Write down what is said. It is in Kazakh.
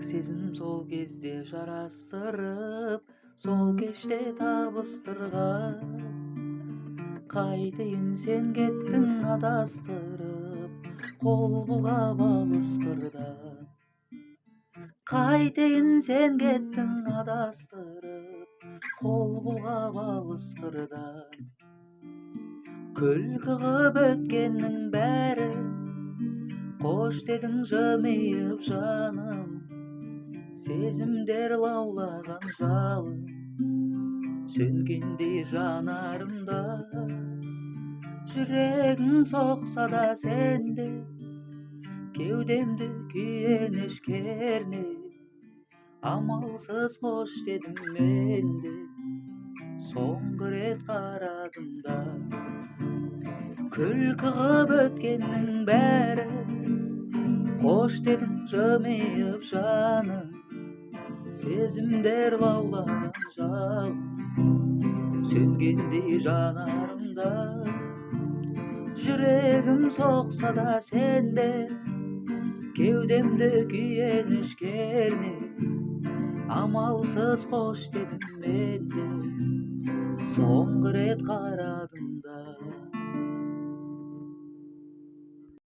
Жүрек сезім сол кезде жарастырып, сол кеште табыстырған. Қайтейін сен кеттің адастырып, қол бұлғап алыс қырдан. Қайтейін сен кеттің адастырып, қол бұлғап алыс қырдан. Күлкі қып өткеннің бәрі, қош дедің жымиып жаным. Сезімдер лаулаған жалын, сөнгендей жанарымда. Жүрегің соқса да сенде, кеудемді күйеніш кернеп. Амалсыз қош дедім мен де, соңғы рет қарадым да. Күлкі қып өткеннің бәрі, қош дедің жымиып жаным. Сезімдер лаулаған жалын, сөнгендей жанарымда. Жүрегім соқса да сенде, кеудемді күйеніш кернеп. Амалсыз қош дедім мен де, соңғы рет қарадым